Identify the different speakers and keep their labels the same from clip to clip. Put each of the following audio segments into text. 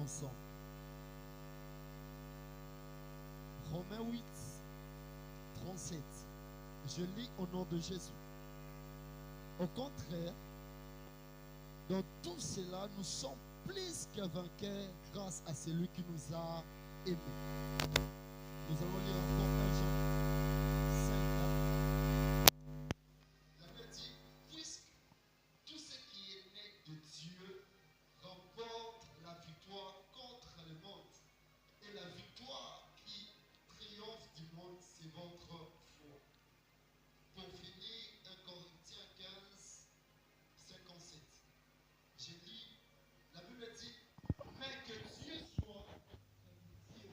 Speaker 1: ensemble. Romains 8, 37. Je lis au nom de Jésus. Au contraire, dans tout cela, nous sommes plus que vainqueurs grâce à celui qui nous a aimés. Nous allons lire encore 1 Jean 5. La Bible dit, puisque tout ce qui est né de Dieu remporte la victoire contre le monde. Et la victoire qui triomphe du monde, c'est votre foi. Pour finir, 1 Corinthiens 15, 57. Je lis, la Bible dit, mais que Dieu soit Dieu.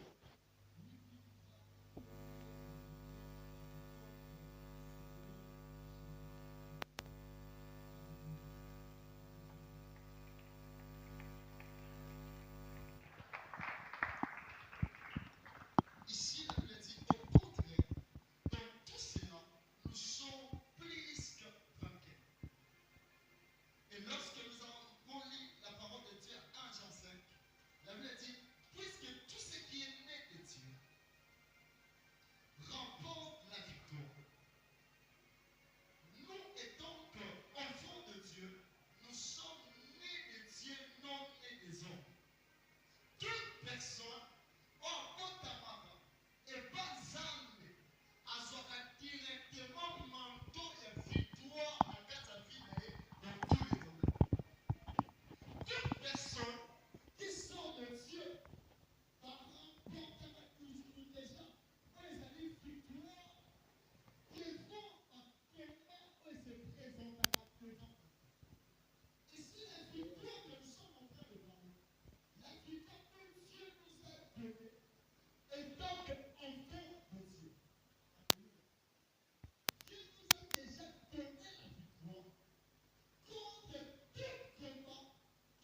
Speaker 1: Ici, la Bible dit, au contraire, dans tout cela, nous sommes plus que vainqueurs. Et lorsque nous avons lu la parole de Dieu à 1 Jean 5, la Bible dit, puisque tout ce qui est né de Dieu remporte la victoire. Nous étant enfants de Dieu, nous sommes nés de Dieu, non nés des hommes. Toute personne, et pas âme, a directement manteau et victoire à la vie dans tous les domaines. Toute personne qui sort de Dieu va remporter toujours déjà les victoires qui vont actuellement et se présentent à devant. Ici, la victoire que nous sommes en train de parler, la victoire que Dieu nous a donnée, et donc enfant de Dieu. Dieu nous a déjà donné la victoire contre tout combat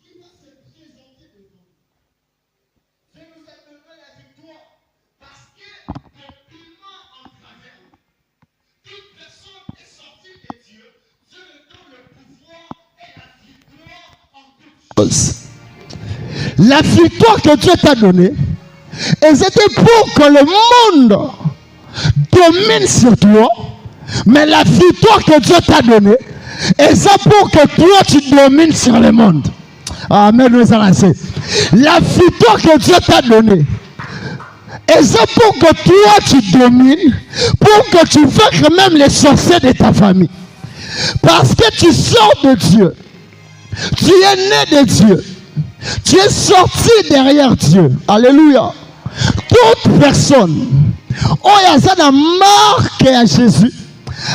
Speaker 1: qui va se présenter devant nous. Dieu nous a donné la victoire parce que complètement en travers nous. Toute personne est sortie de Dieu. Dieu nous donne le pouvoir et la victoire en toutes choses. La victoire que Dieu t'a donnée, et c'était pour que le monde domine sur toi. Mais la victoire que Dieu t'a donnée, et c'est pour que toi tu domines sur le monde. Amen. La victoire que Dieu t'a donnée, et c'est pour que toi tu domines, pour que tu vaincres même les sorciers de ta famille. Parce que tu sors de Dieu. Tu es né de Dieu. Tu es sorti derrière Dieu. Alléluia. Toute personne, il y a ça marque à Jésus.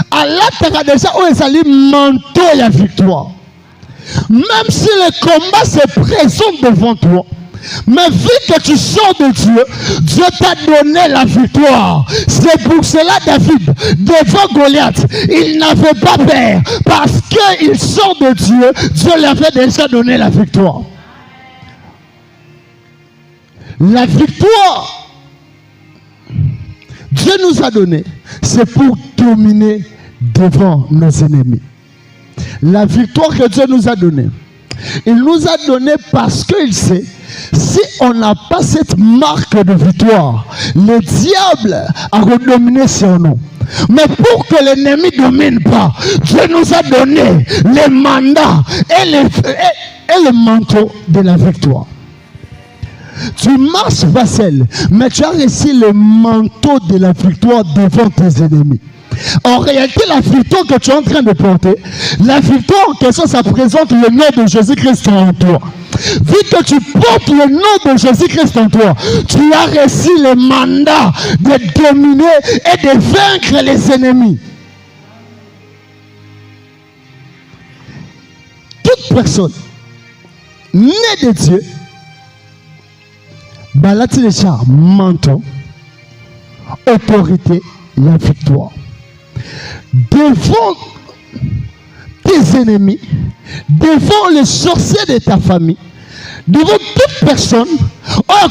Speaker 1: À l'intérieur déjà, il y a le manteau et la victoire. Même si le combat se présente devant toi, mais vu que tu sors de Dieu, Dieu t'a donné la victoire. C'est pour cela David, devant Goliath, il n'avait pas peur. Parce qu'il sort de Dieu, Dieu lui avait déjà donné la victoire. La victoire, Dieu nous a donné, c'est pour dominer devant nos ennemis. La victoire que Dieu nous a donnée, il nous a donné parce qu'il sait, si on n'a pas cette marque de victoire, le diable a redominé sur nous. Mais pour que l'ennemi ne domine pas, Dieu nous a donné les mandats et le manteau de la victoire. Tu marches pas seul, mais tu as reçu le manteau de la victoire devant tes ennemis. En réalité, la victoire que tu es en train de porter, la victoire en question, ça présente le nom de Jésus-Christ en toi. Vu que tu portes le nom de Jésus-Christ en toi, tu as reçu le mandat de dominer et de vaincre les ennemis. Toute personne née de Dieu, balati le char, manteau, autorité, la victoire. Devant tes ennemis, devant les sorciers de ta famille, devant toute personne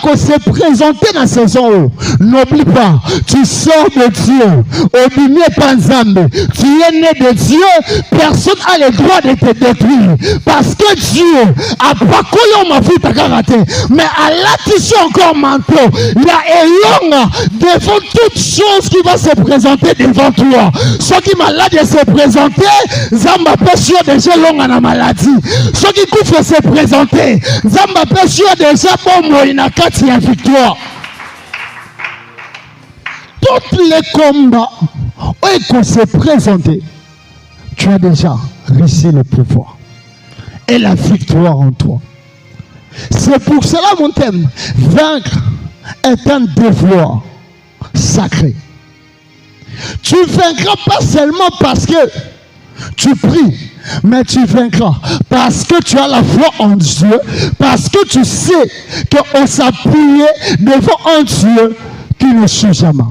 Speaker 1: qui s'est présentée dans la saison,
Speaker 2: N'oublie pas, tu sors de Dieu. Obimie Panzambe. Tu es né de Dieu. Personne n'a le droit de te détruire. Parce que Dieu a pas collé ma vie à karaté. Mais à là-dessus encore manteau. Il y a Elonga devant toute chose qui va se présenter devant toi. Ceux qui malades se présenter, Zamba peut sûr déjà longa na maladie. Ceux qui couffent se présenter, Zamba peut sûr déjà bon moïna kati ya victoire. Tous les combats où qu'on s'est présenté, tu as déjà réussi le pouvoir et la victoire en toi. C'est pour cela mon thème, vaincre est un devoir sacré. Tu vaincras pas seulement parce que tu pries, mais tu vaincras parce que tu as la foi en Dieu, parce que tu sais qu'on s'appuyait devant un Dieu qui ne suit jamais.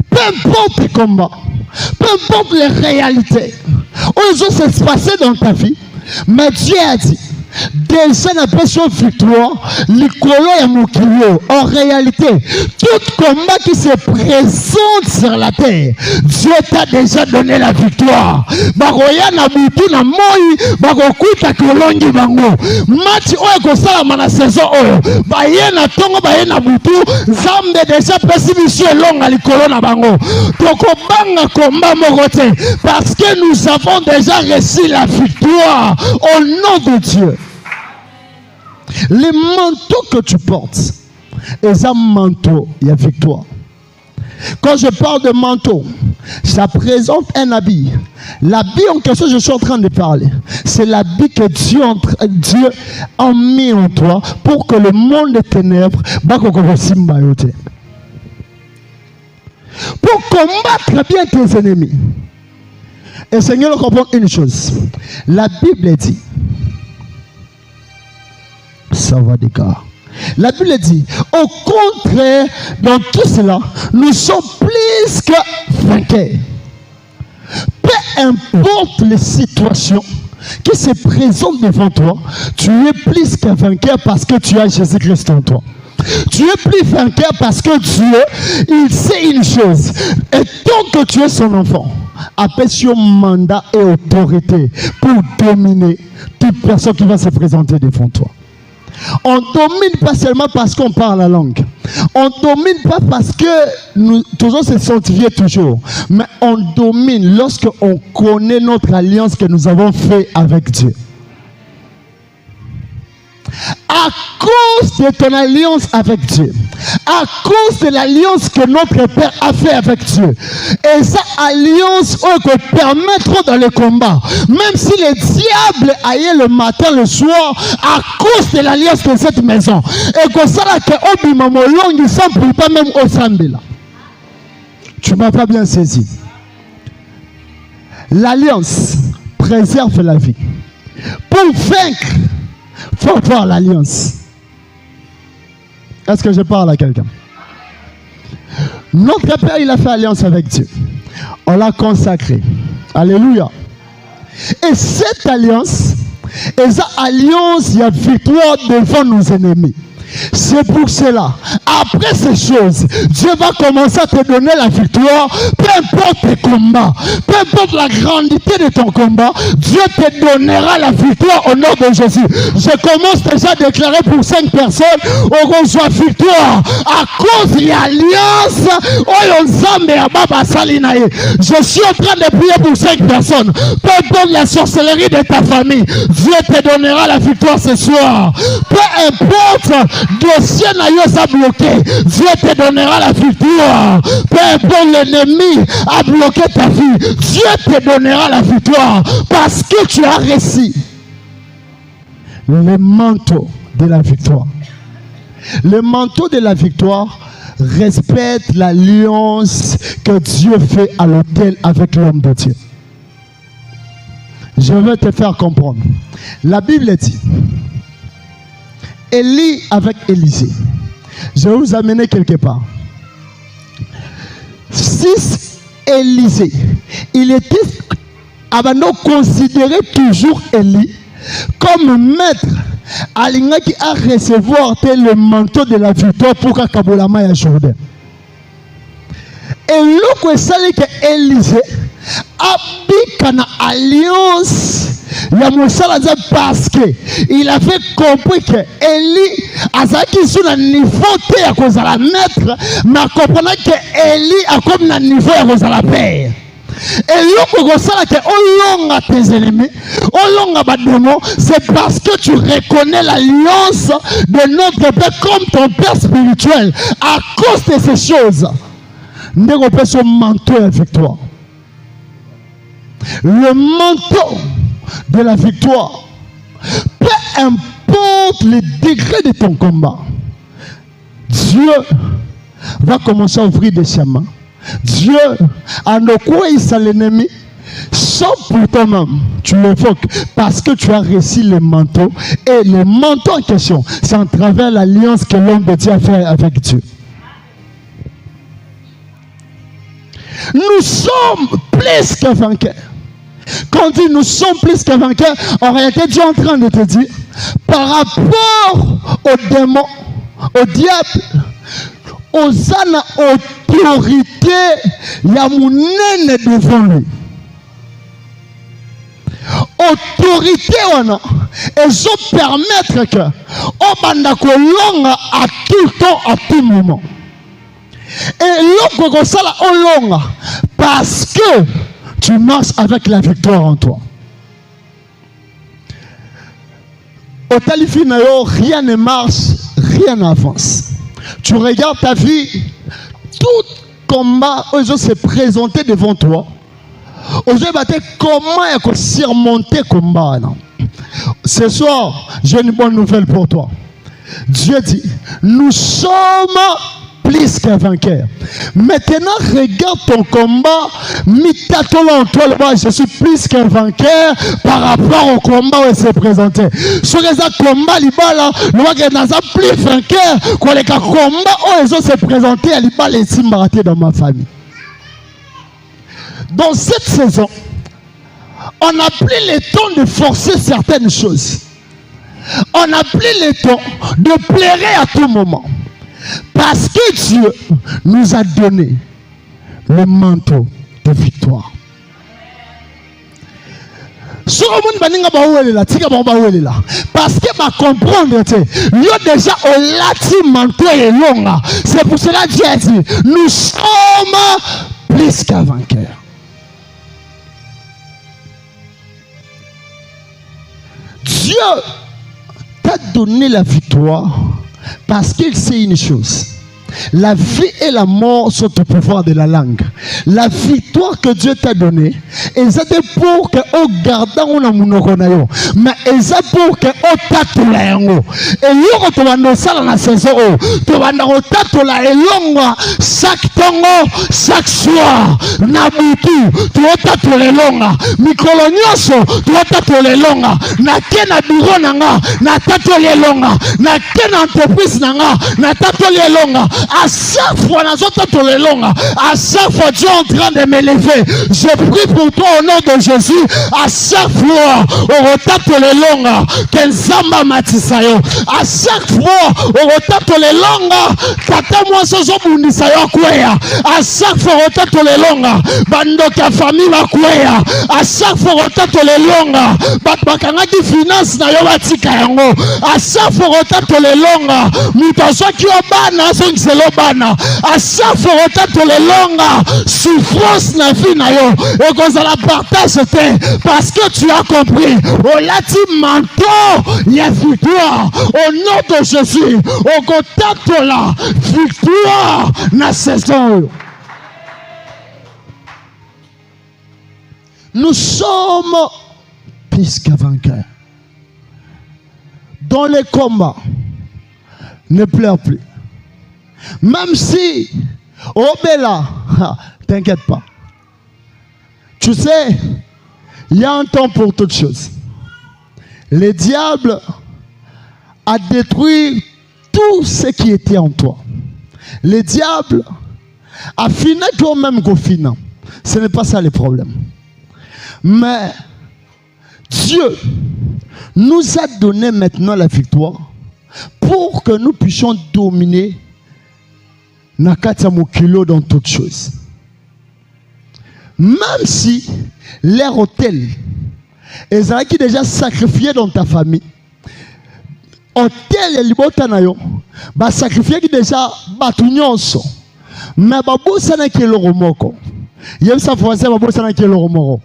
Speaker 2: Peu importe les combats, peu importe les réalités, où se sont passées dans ta vie, mais Dieu a dit, déjà n'a pas son victoire, en réalité, tout combat qui se présente sur la terre, Dieu t'a déjà donné la victoire. Baroya na butu na moi, barokuta kolongi bango. Match oyo kosala na saison oyo, baye na tongo baye na butu, Zambe déjà pesimisio longa likolo na bango. Tokobanga combat mokote parce que nous avons déjà reçu la victoire au nom de Dieu. Les manteaux que tu portes, c'est un manteau, il y a victoire. Quand je parle de manteau, ça présente un habit. L'habit en question, je suis en train de parler, c'est l'habit que Dieu a mis en toi pour que le monde des ténèbres, pour combattre bien tes ennemis. Et Seigneur, comprend une chose. La Bible dit, ça va d'écart. La Bible dit, au contraire, dans tout cela, nous sommes plus que vainqueurs. Peu importe les situations qui se présentent devant toi, tu es plus qu'un vainqueur parce que tu as Jésus-Christ en toi. Tu es plus vainqueur parce que Dieu, il sait une chose. Et tant que tu es son enfant, appelle son mandat et autorité pour dominer toute personne qui va se présenter devant toi. On ne domine pas seulement parce qu'on parle la langue. On ne domine pas parce que nous toujours se sentir toujours. Mais on domine lorsqu'on connaît notre alliance que nous avons faite avec Dieu. À cause de ton alliance avec Dieu, à cause de l'alliance que notre Père a fait avec Dieu, et cette alliance peut permettre dans le combat, même si le diable aille le matin, le soir, à cause de l'alliance de cette maison, et que ça là que obimamolong il semble pas même au sambela. Tu m'as pas bien saisi. L'alliance préserve la vie. Pour vaincre, il faut voir l'alliance. Est-ce que je parle à quelqu'un? Notre Père, il a fait alliance avec Dieu. On l'a consacré. Alléluia. Et cette alliance, il y a victoire devant nos ennemis. C'est pour cela, après ces choses, Dieu va commencer à te donner la victoire, peu importe tes combats, peu importe la grandité de ton combat, Dieu te donnera la victoire au nom de Jésus. Je commence déjà à déclarer pour 5 personnes, on reçoit victoire à cause de l'alliance. Je suis en train de prier pour 5 personnes, peu importe la sorcellerie de ta famille, Dieu te donnera la victoire ce soir. Peu importe dossier n'a pas bloqué, Dieu te donnera la victoire. Peu importe l'ennemi a bloqué ta vie, Dieu te donnera la victoire parce que tu as réussi le manteau de la victoire. Le manteau de la victoire respecte l'alliance que Dieu fait à l'autel avec l'homme de Dieu. Je vais te faire comprendre. La Bible dit, Élie avec Élisée. Je vais vous amener quelque part. Si Élisée, il était considéré toujours Élie comme maître alingaki à recevoir le manteau de la victoire pour Kakabolama ya Jourdain. Et l'autre c'est que Élisée a na alliance ya Moussala parce que il avait compris que Élie azaki sur le niveau te à cause de la maître, mais comprenait que Élie a comme un niveau à cause de la père. Et l'autre c'est que olonga tes ennemis, olonga bademo, c'est parce que tu reconnais l'alliance de notre père comme ton père spirituel à cause de ces choses. Nous avons son manteau de victoire. Le manteau de la victoire, peu importe le degré de ton combat, Dieu va commencer à ouvrir des chemins. Dieu a envoyé l'ennemi sans pour toi-même. Tu l'évoques parce que tu as reçu le manteau. Et le manteau en question, c'est à travers l'alliance que l'homme de Dieu a fait avec Dieu. Nous sommes plus que vainqueurs. Quand on dit nous sommes plus que vainqueurs, en réalité, Dieu est en train de te dire, par rapport aux démons, au diable, aux ânes, autorité, il y a mon aîné devant lui. Autorité, et je permettre que, au bandakolonga à tout temps, à tout moment. Et l'autre ça là au long parce que tu marches avec la victoire en toi. Au talifinayo, rien ne marche, rien n'avance. Tu regardes ta vie, tout combat aujourd'hui s'est présenté devant toi. Aujourd'hui, comment il faut surmonter le combat. Ce soir, j'ai une bonne nouvelle pour toi. Dieu dit, nous sommes plus qu'un vainqueur. Maintenant, regarde ton combat. Je suis plus qu'un vainqueur par rapport au combat où il s'est présenté. Sur les combats, il y a plus vainqueur que les combats où il s'est présenté. Il y a les simbaratés dans ma famille. Dans cette saison, on n'a plus le temps de forcer certaines choses. On n'a plus le temps de plairer à tout moment. Parce que Dieu nous a donné le manteau de victoire. Parce que va comprendre, lui déjà au lati manteau est long. C'est pour cela que Dieu a dit, nous sommes plus qu'un vainqueur. Dieu t'a donné la victoire. Parce qu'il sait une chose. La vie et la mort sont au pouvoir de la langue. La victoire que Dieu t'a donnée, c'est pour que au gardant on a monokonayo, mais c'est pour que au tatula yango. Et yoko to bando sala na saison o, to bando tatula elonga chaque tongo, chaque soir na butu, to tatula elonga, mikolo nyoso, to tatula elonga, na kena bureau nanga, na tatula elonga, na kena entreprise nanga, na tatula elonga. À chaque fois, à chaque fois, Dieu est en train de m'élever. Je prie pour toi au nom de Jésus. À chaque fois, on retape les longues. Quel zamba matisayo. À chaque fois, on retape les longues. Kata moi ce jour munisayo kwea. À chaque fois, on retape les longues. Bando ka famille va kwea. À chaque fois, on retape les longues. Bakanga qui finance na yo batika yango. À chaque fois, on retape les longues. Mutaso ki obana so bana à chaque fois on les longues souffrance na vie na yo et qu'on la partage parce que tu as compris au lati manteau il y a victoire au nom de Jésus au contact la victoire na saison. Nous sommes plus que vainqueurs. Dans les combats ne pleure plus. Même si, oh Bella, t'inquiète pas. Tu sais, il y a un temps pour toutes choses. Le diable a détruit tout ce qui était en toi. Le diable a fini toi-même qu'au final. Ce n'est pas ça le problème. Mais Dieu nous a donné maintenant la victoire pour que nous puissions dominer Nakata Mokilo dans toutes choses. Même si leur hôtel est qui déjà sacrifié dans ta famille, hôtel et libota nayo, ba sacrifié qui déjà batunyonso, mais babu sana qui le romoko. Yem sa français babu sana qui le romoko.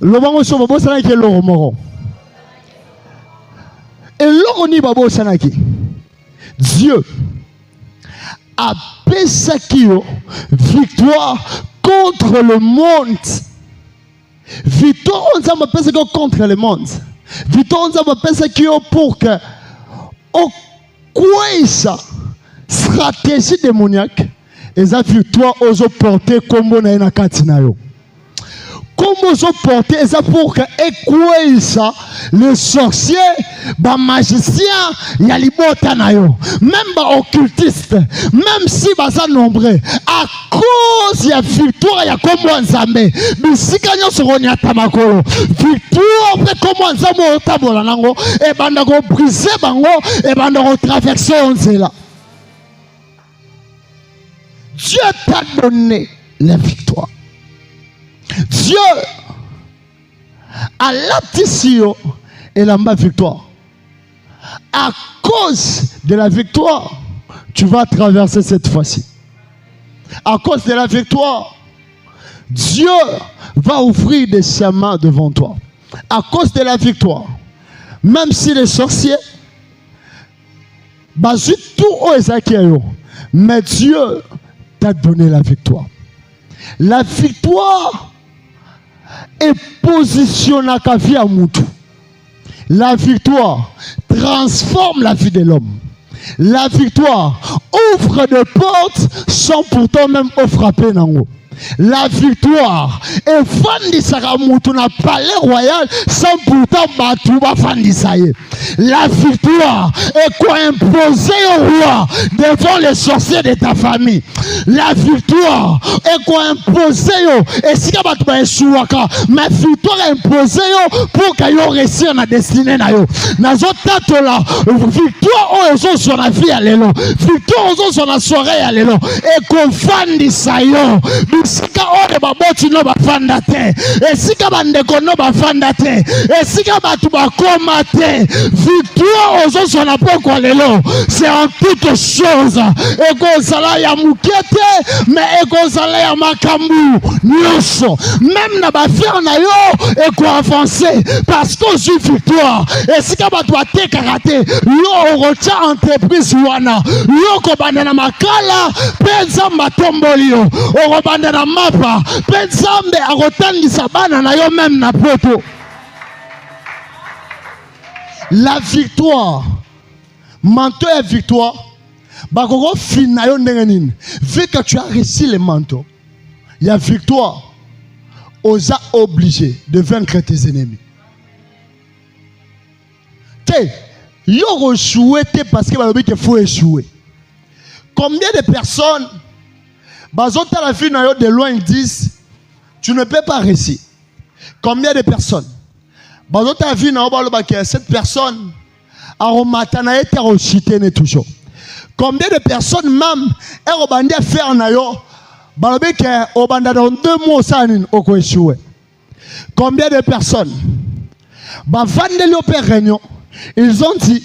Speaker 2: Le bango so babu sana qui le romoko. Et l'oroni babu sana qui Dieu a Pesakio, victoire contre le monde. Victoire, on a Pesakio contre le monde. Victoire, on a Pesakio pour que, au quoi ça, stratégie démoniaque, et ça victoire aux porter comme on a une katinayo. Comme aux porter, ça pour que, et ça, le sorcier, le magicien, il y a les botanayo, même les occultistes, même si ils sont nombreux, à cause de la victoire, il y a comme un zamé. Mais si nous sommes à Tamakolo, victoire, comme un zamé au Tabolanango, et ben on brise bango, et ben on traverse là. Dieu t'a donné la victoire. Dieu a l'aptissio et la victoire. À cause de la victoire, tu vas traverser cette fois-ci. À cause de la victoire, Dieu va ouvrir des chemins devant toi. À cause de la victoire, même si les sorciers, mais Dieu t'a donné la victoire. La victoire est positionnée à la vie à Moutou. La victoire transforme la vie de l'homme. La victoire ouvre des portes sans pourtant même frapper nango. La victoire est fandisaka Moutou na palais royal sans pourtant battre fandisaye. La victoire est quoi imposer au roi devant les sorciers de ta famille. La victoire est quoi imposer et si tu as échouaka, ma victoire est imposée pour que tu réussisse na destinée na yo. Nazo tato la victoire ozo sur la vie alelo. Victoire ozo sur la soirée alelo et qu'on fandisaye. Sika ore baboti no bafanda te esika bandeko no bafanda te esika batu bakoma te victoire ozo na poko lelo c'est en toute chose ekozala ya mukete mais ekozala ya makambu nyonso même na bafere na yo eko avancer parce que j'ai victoire esika batu batekaka te yo orotia entreprise wana yo kobanda na makala pe nzamba tomboli yo orobanda na mapa pensambe akotangisa bana na yo même na poto. La victoire manteau et victoire bakoko fina yo ndenge nini vu que tu as réussi le manteau il y a victoire osa obligé de vaincre tes ennemis te yo échouer parce que balobi qu'il faut échouer. Combien de personnes bazota la vie de loin ils disent tu ne peux pas réussir. Combien de personnes bazota la vie que cette personne a rematana été rechité toujours. Combien de personnes même est rebandi à faire na yo balobi que obanda dans 2 mois ça ni oko échouer. Combien de personnes bavandeli au réunion ils ont dit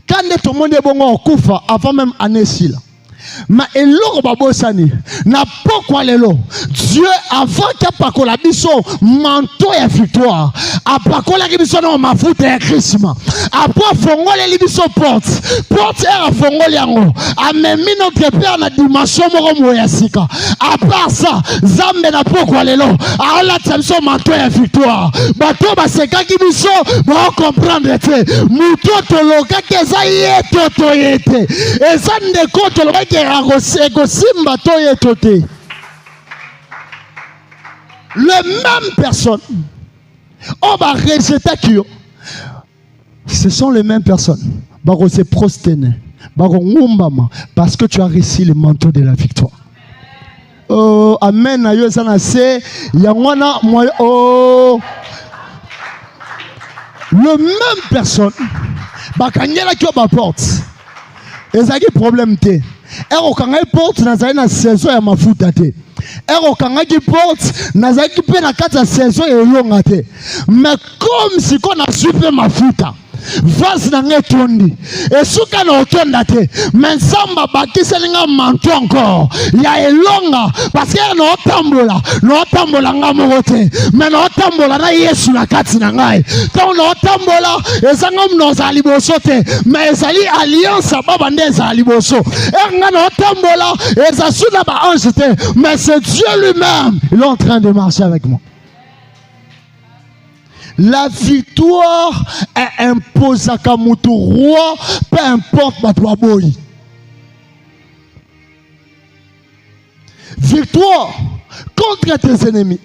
Speaker 2: quand tout le monde est bon au kufa avant même année ci là. Mais eloko babosani na pokwa lelo Dieu avant qu'apakola biso manteau ya victoire apakola biso na mafuta ya Christmas après fongole biso porte era fongole yango amemi notre père na dimension moko moya sika à part ça zambe na pokwa lelo ala tsamso manteau ya victoire bato basekaki biso ba comprendre te muto toloka keza yeto toyete eza ndeko toloka le même personne on va rejeter qui ce sont les mêmes personnes on se prosterner parce que tu as réussi le manteau de la victoire. Oh amen ayo sana se yangwana oh le même personne bakangela ki ba porte ezaki problème te okanga porte nazali na saison ya mafuta te okanga ki porte nazali pe na kati ya saison elonga te mais comme si ko na super mafuta vase na ngai tondi esuka na otonda te mais Nzambe bakiseli nga manto encore ya elonga parce que na otambola nga moko te mais na otambola na Yesu na kati na ngai tant na otambola ezanga mnoza liboso te mais ezali alliance baba nde ezali liboso nga na otambola ezasuna ba ange te mais c'est Dieu lui-même il est en train de marcher avec moi. La victoire est imposée à Kamutu roi, peu importe ma toi boy. Victoire contre tes ennemis.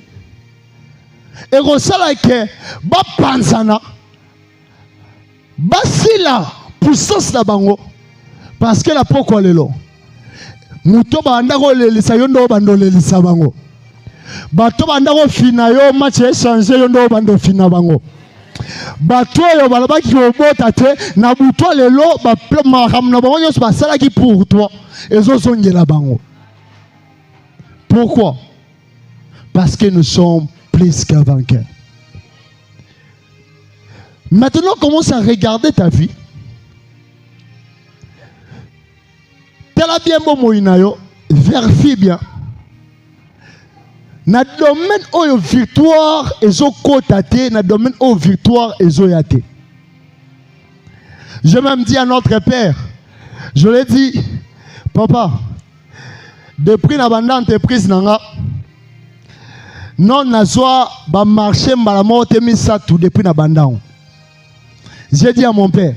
Speaker 2: Et Rosala que ba panzana, ba sila puissance na bango, parce que la poko lelo. Muto ba andako lelisa yondo bando lelisa bango. Bato bandako fina yo match échanger yo ndo bando fina bango bato yo balabaki obota te na buto lelo ba maham na bango nyonso basala ki pour toi ezozongela bango. Pourquoi? Parce que nous sommes plus qu'un vainqueur. Maintenant commence à regarder ta vie. Tela bien bon moina yo vérifie bien. Na domaine où victoire ezo kotate, na domaine où victoire ezo yate. Je même dis à notre père, je l'ai dit, papa, depuis la bande entreprise nanga, non nazoa ba marché mbalamo temisa tout depuis la bande. J'ai dit à mon père,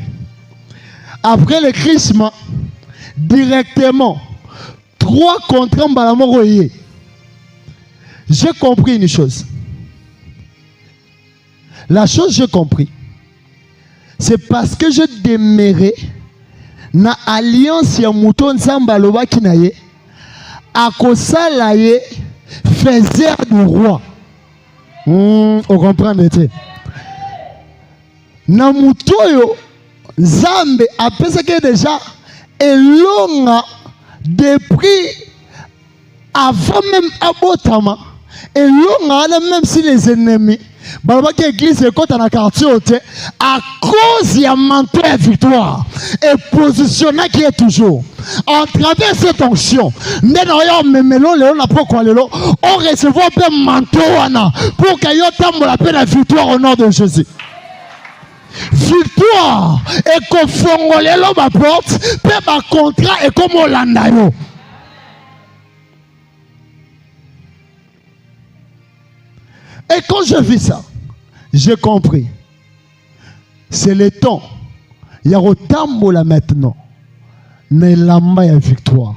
Speaker 2: après le chrisme, directement, 3 contrats mbalamo royé. J'ai compris une chose. La chose que j'ai compris, c'est parce que je demeurais na alliance ya mouton Nzamba loba kinaye akosala ye faiseur du roi. On comprend l'été. Na moutoyo Nzambe apesa que déjà elonga depuis avant même abotama. Et l'on même si les ennemis, balabaki église est côté dans quartier à cause de manteau de victoire et positionné qui est toujours en travers cette onction. On recevra un manteau pour qu'il y ait la paix la victoire au nom de Jésus. Victoire et qu'on fongole ma porte, peut ma contrat et comme on l'a. Et quand je vis ça, j'ai compris. C'est le temps. Il y a autant de maintenant. Mais l'amba est victoire.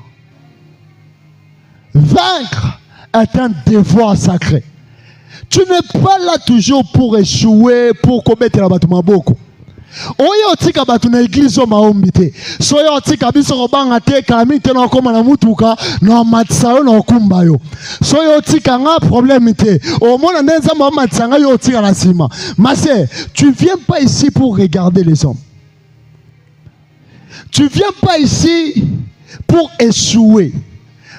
Speaker 2: Vaincre est un devoir sacré. Tu n'es pas là toujours pour échouer, pour commettre la bâtiment beaucoup. Oyo tika batu na église o maombi te. Soyo tika biso kobanga te kalami te na koma na mutuka na matisa yo na okumba yo. Soyo tika nga problème te. O mona ndenza mo matisa nga yo tika na sima. Masse, tu viens pas ici pour regarder les hommes. Tu viens pas ici pour échouer.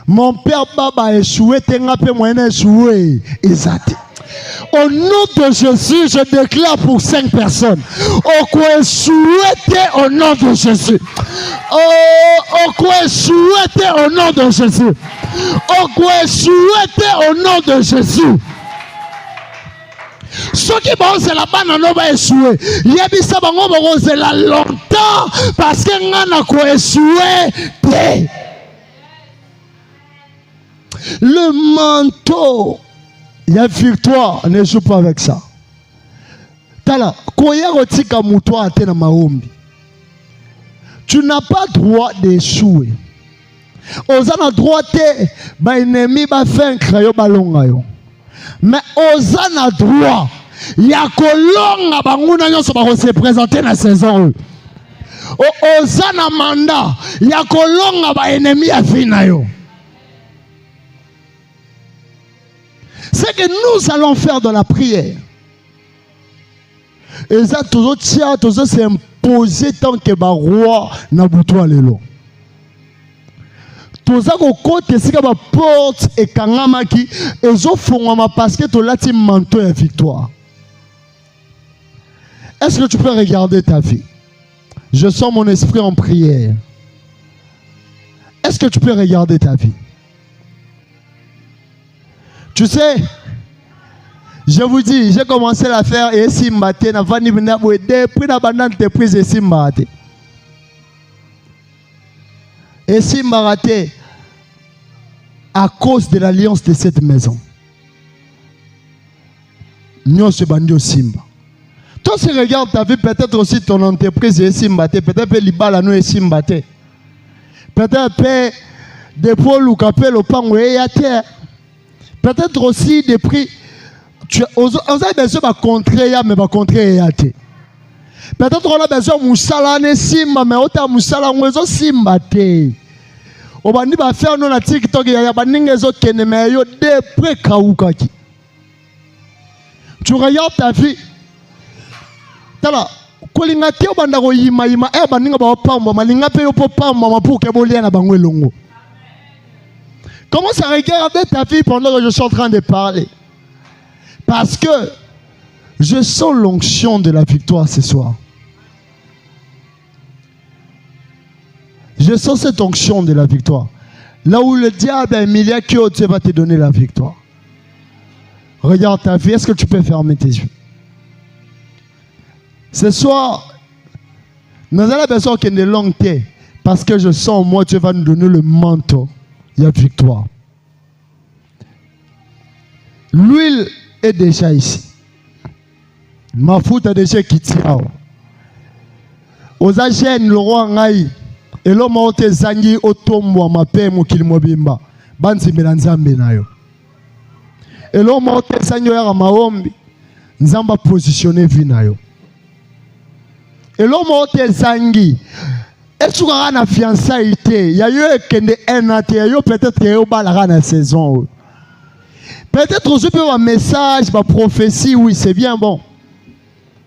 Speaker 2: Mon père Baba a échoué, tenga pe moyen échoué. Exact. Au nom de Jésus, je déclare pour 5 personnes. Au quoi souhaité au nom de Jésus. Au quoi souhaité au nom de Jésus. Au quoi souhaité au nom de Jésus. Ceux qui vont se la banane n'ont pas échoué. Il y a des gens qui vont se la longtemps parce qu'ils n'ont pas échoué. Le manteau. Il y a victoire, ne joue pas avec ça. Tala, tu n'as pas droit d'échouer. Ozana droit te ba ennemi ba vaincre yo balonga yo. Mais ozana droit ya kolonga banguna nyonso ba se présenter na saison. Ozana mandat ya kolonga ba ennemi ya fina yo. Ce que nous allons faire dans la prière, Et ça, toujours s'imposer tant que ba roi na butu alelo. Toza ko kote sika ba porte et kangamaki ezo fongama parce que to lati manteau et victoire. Est-ce que tu peux regarder ta vie? Je sens mon esprit en prière. Est-ce que tu peux regarder ta vie? Tu sais, je vous dis, j'ai commencé à faire et si matin, depuis la bande d'entreprise et si matin. Et si raté à cause de l'alliance de cette maison. Nous se bandons Simba. Toi, si regarde ta vie, peut-être aussi ton entreprise est Simba, peut-être l'Ibala nous est Simba. Peut-être des pôles ou capel au pan ou terre. Peut-être aussi des prix. On a besoin de contrer, mais de contrer. Peut-être on a besoin de Moussala, Simba, mais autant Moussala, on est Simba. On va faire nos TikTok, il y a des gens qui ne tu regardes ta vie. Tala, kolingati obanda ko yima yima e baninga ba pamba malinga pe opo pamba mapuke bolia na bangwe longo. Commence à regarder ta vie pendant que je suis en train de parler. Parce que je sens l'onction de la victoire ce soir. Je sens cette onction de la victoire. Là où le diable est humilié, Dieu va te donner la victoire. Regarde ta vie, est-ce que tu peux fermer tes yeux? Ce soir, nous avons besoin qu'il y ait une longue tête. Parce que je sens, moi, Dieu va nous donner le manteau. Il y a victoire. L'huile est déjà ici. Ma foute est déjà quitté. Aux agènes, le roi Ngaï, et l'homme a été zangi au tombo, ma paix, mon kilmobimba. Bansi melanzambe nayo. Et l'homme a été zangi à Maombi, Nzamba positionné vinayo. Et l'homme a été zangi. Est-ce qu'il y a une fiançailles? Il y a eu un an, peut-être qu'il y a eu une saison. Peut-être aussi un message, une prophétie, oui, c'est bien bon.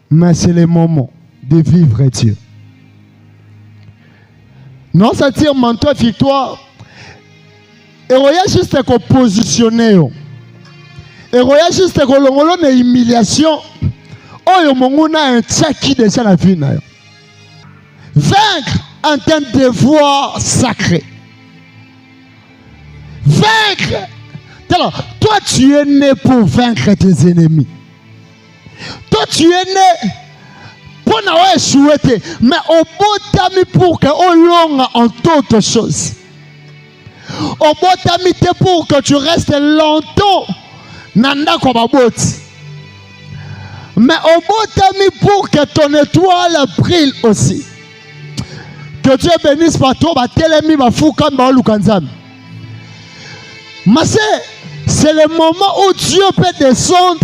Speaker 2: Mais c'est le moment de vivre Dieu. Non, ça tire manteau victoire. Et il y a juste qu'on positionner. Et il y a juste qu'on a une humiliation. Oh, il y a un tchaki déjà la vie. Vaincre en un devoir sacré. Vaincre. Toi, tu es né pour vaincre tes ennemis. Toi, tu es né pour n'avoir souhaité. Mais au bout de pour que on longue en toutes choses. Au bout de pour que tu restes longtemps. Nanda Kobaboti. Mais au bout de pour que ton étoile brille aussi. Que Dieu bénisse par toi, c'est le moment où Dieu peut descendre,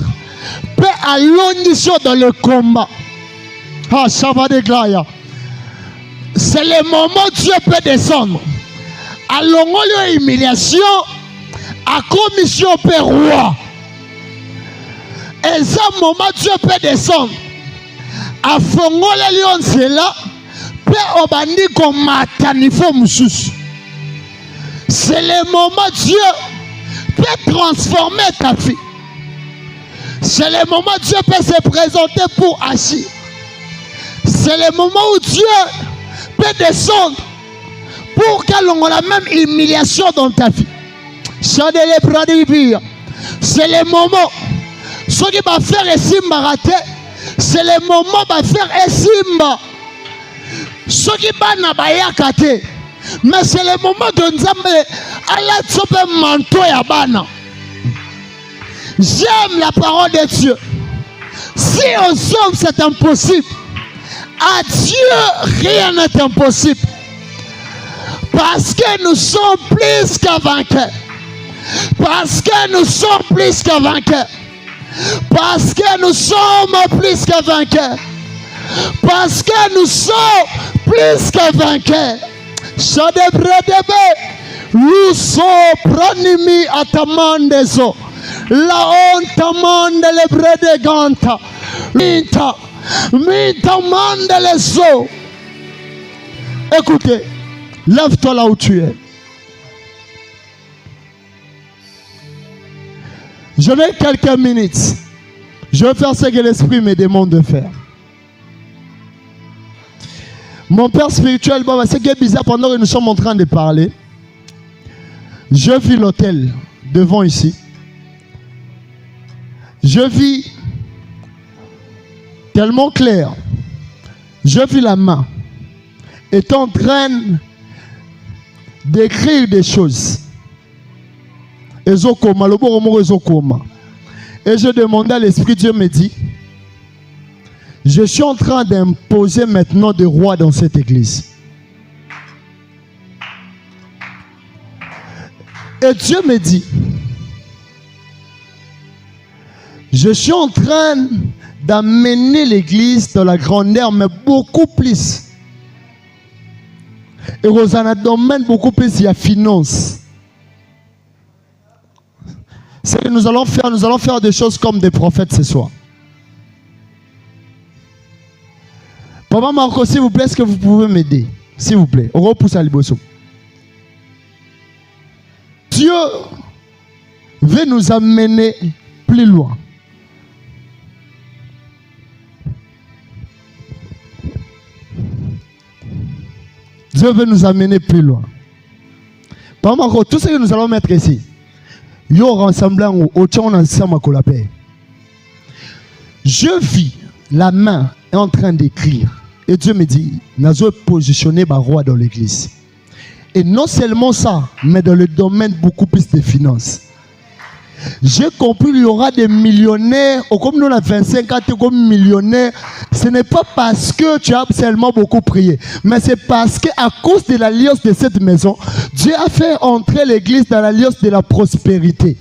Speaker 2: peut allonger dans le combat. Ah, Shabbat de Glaya. C'est le moment où Dieu peut descendre. Allonger l'humiliation, à commission peut roi. Et ce moment Dieu peut descendre. À Fongo les lions, c'est là. C'est le moment où Dieu peut transformer ta vie. C'est le moment où Dieu peut se présenter pour agir. C'est le moment où Dieu peut descendre pour qu'elle ait la même humiliation dans ta vie. C'est le moment. Ce qui va faire un simba raté, c'est le moment où va faire un simba. Ce qui va faire mais c'est le moment de Nzambe Allah tsope manteau ya bana. J'aime la parole de Dieu. Si aux hommes c'est impossible, à Dieu rien n'est impossible. Parce que nous sommes plus qu'un vainqueur. Parce que nous sommes plus qu'un vainqueur. Parce que nous sommes plus qu'un vainqueur. Parce que nous sommes plus qu'un vainqueur. Nous sommes pranimi atamandezo. La honte mande le brede ganta. Linta. Mi t'amende les eaux. Écoutez, lève-toi là où tu es. Je n'ai quelques minutes. Je vais faire ce que l'Esprit me demande de faire. Mon père spirituel, ce qui est bizarre pendant que nous sommes en train de parler, je vis l'hôtel devant ici. Je vis tellement clair. Je vis la main. Est en train d'écrire des choses. Et je demandais à l'Esprit, Dieu me dit, je suis en train d'imposer maintenant des rois dans cette église. Et Dieu me dit, je suis en train d'amener l'église dans la grandeur, mais beaucoup plus. Et Rosanna domaine beaucoup plus, il y a finance. C'est que nous allons faire des choses comme des prophètes ce soir. Papa Marco, s'il vous plaît, est-ce que vous pouvez m'aider? S'il vous plaît. On repousse à Liboso. Dieu veut nous amener plus loin. Dieu veut nous amener plus loin. Papa Marco, tout ce que nous allons mettre ici, yo rassemblant au tchon ensemble à la paix. Je vis la main est en train d'écrire. Et Dieu me dit, nous allons positionner ma roi dans l'église. Et non seulement ça, mais dans le domaine beaucoup plus de finances. J'ai compris qu'il y aura des millionnaires, ou comme nous on a 25 ans, comme millionnaires. Ce n'est pas parce que tu as seulement beaucoup prié, mais c'est parce qu'à cause de l'alliance de cette maison, Dieu a fait entrer l'église dans l'alliance de la prospérité.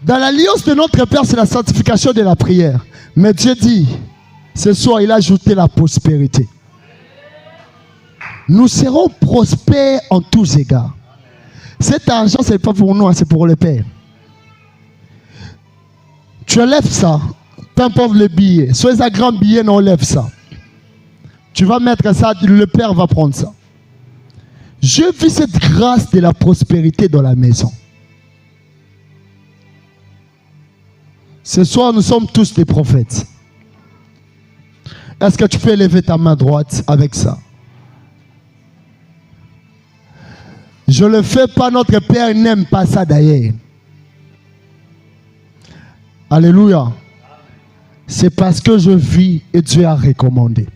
Speaker 2: Dans l'alliance de notre Père, c'est la sanctification de la prière. Mais Dieu dit, ce soir, il a ajouté la prospérité. Nous serons prospères en tous égards. Cet argent, ce n'est pas pour nous, c'est pour le Père. Tu enlèves ça, peu importe le billet. Soit un grand billet, non, enlève ça. Tu vas mettre ça, le Père va prendre ça. Je vis cette grâce de la prospérité dans la maison. Ce soir, nous sommes tous des prophètes. Est-ce que tu peux lever ta main droite avec ça? Je ne le fais pas, notre Père n'aime pas ça d'ailleurs. Alléluia. C'est parce que je vis et Dieu a recommandé.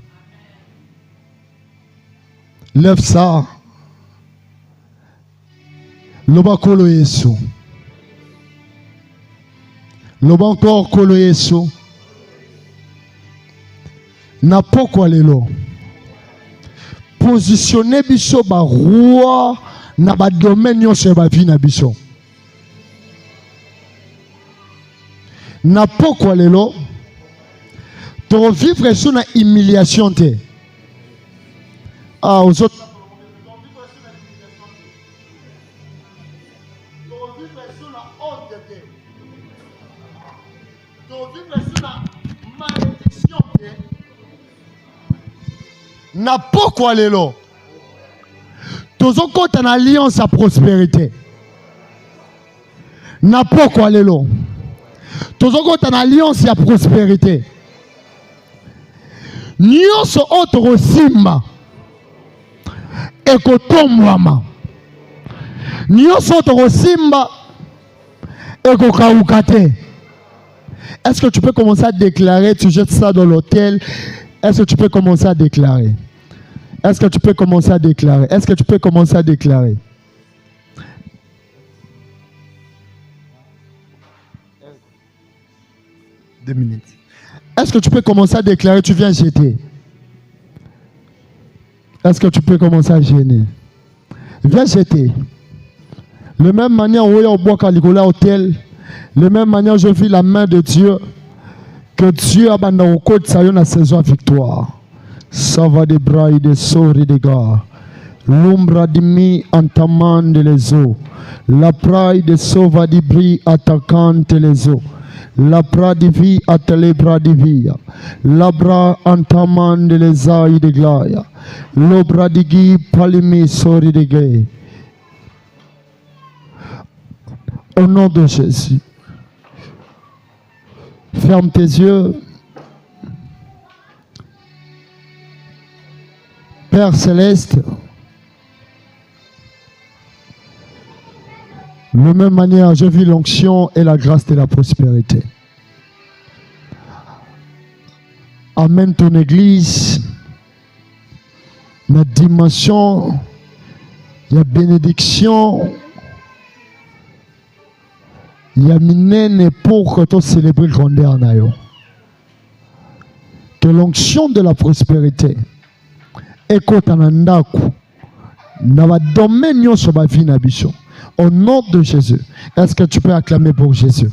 Speaker 2: Lève ça. Loba kolo Yesu. Loba encore kolo Yesu. Na pokwa lelo. Positionner biso ba roi na ba domaine yonse ba vie na biso. Na pokwa lelo. To vivre sous na humiliation te. Ah, aux autres. Na pourquoi lelo tozo kota na alliance à prospérité. Na pourquoi lelo tozo kota na alliance à prospérité. Nyonso otro simba ekotomwama. Nyonso otro simba ekokaukate. Est-ce que tu peux commencer à déclarer, tu jettes ça dans l'hôtel? Est-ce que tu peux commencer à déclarer? Est-ce que tu peux commencer à déclarer? Est-ce que tu peux commencer à déclarer? Deux minutes. Est-ce que tu peux commencer à déclarer? Tu viens jeter. Est-ce que tu peux commencer à gêner? Viens jeter. De même manière où on boit Caligola hôtel, de même manière je vis la main de Dieu, que Dieu a banni au code ça y est la saison victoire. Ça va des bras et des sorts et des gars. L'ombra di mi antamande les eaux. La praille de sauva di bri attaquante les eaux. La pra di vi atele bra di via. La bra antamande les ailes de glaia. L'obra di gui palimi sori de gay. Au nom de Jésus. Ferme tes yeux. Père Céleste, de la même manière, je vis l'onction et la grâce de la prospérité. Amène ton Église, la dimension, la bénédiction, il y a minene pour que tu célèbres le grandeur en ayo. Que l'onction de la prospérité écoute en andaku, na va domaine sur ma vie n'abition. Au nom de Jésus, est-ce que tu peux acclamer pour Jésus?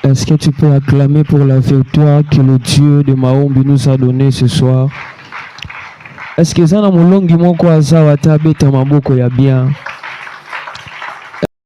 Speaker 3: Est-ce que tu peux acclamer pour la victoire que le Dieu de Maombi nous a donnée ce soir? Est-ce que ça n'a mon long moko aza wata beta maboko ya bien?